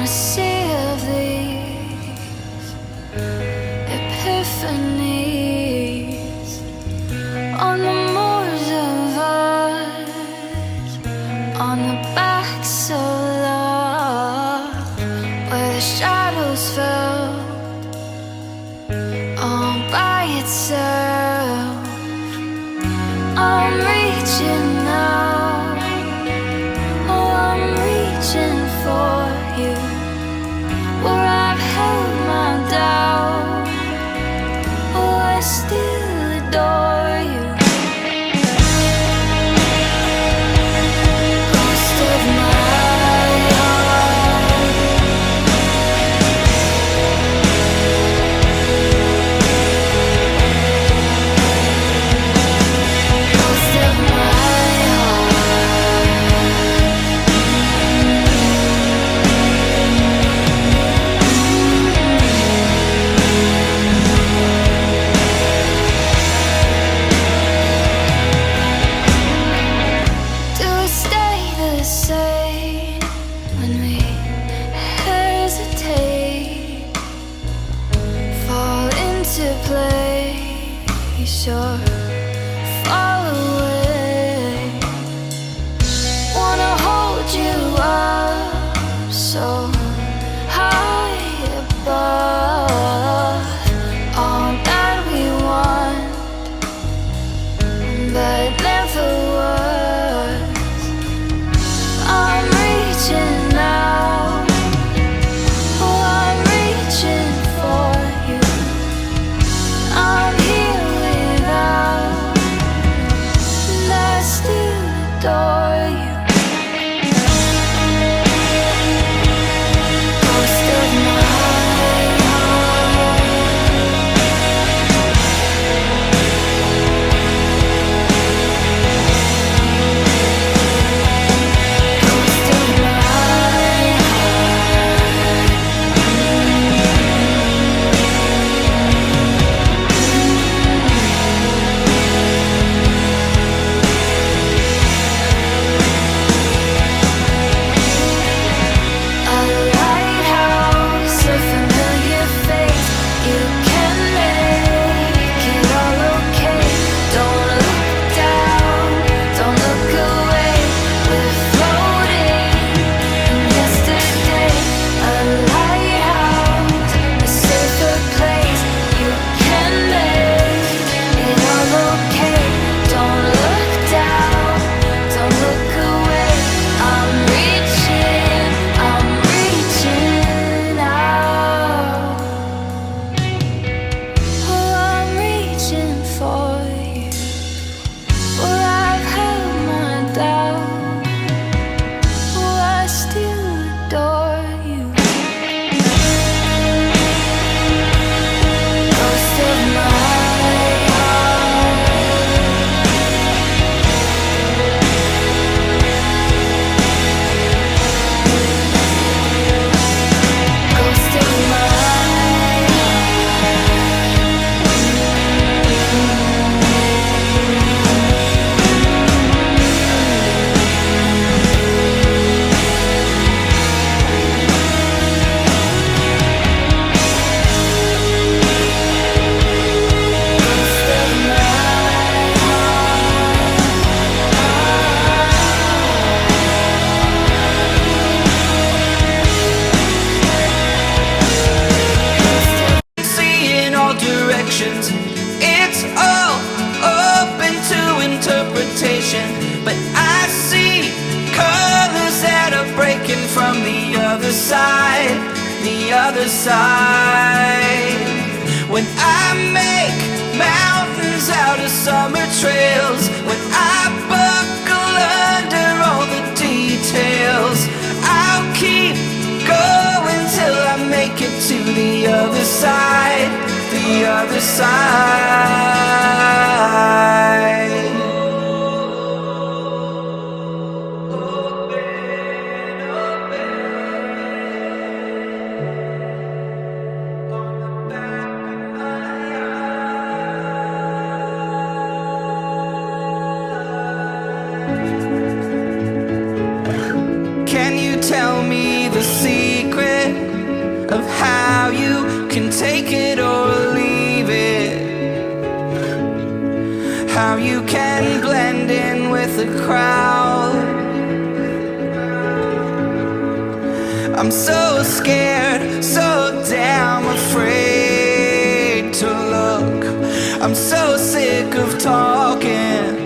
a sea of these epiphanies on the moors of us, on the backs of love, where the shadows fell all by itself. I'm reaching now, oh, I'm reaching for you, where I've held my doubt, oh, I still adore you. Ghost of my heart, ghost of my heart. Do we stay the same when we hesitate? Fall into place or fall away? Wanna hold you up so high above all that we want, but never was. I'm reaching now, oh, I'm reaching for you. I'm here without, and I still adore you. Ghost of my heart, ghost of my a lighthouse, a familiar face. You can make it all okay. Don't look down, don't look away. We're floating in yesterday. A lighthouse, a safer place. You can make it all okay. Don't look down, don't look away. I'm reaching out. Oh, I'm reaching for you, where I've held my doubt, oh, I still adore you. Ghost of my heart, ghost of my See in all directions, it's all open to interpretation. But I see colors that are breaking from the other side, the other side. When I make mountains out of summer trails, when I buckle under all the details, I'll keep going till I make it to the other side, the other side. Can you tell me the secret I'm so scared, so damn afraid to look. I'm so sick of talking.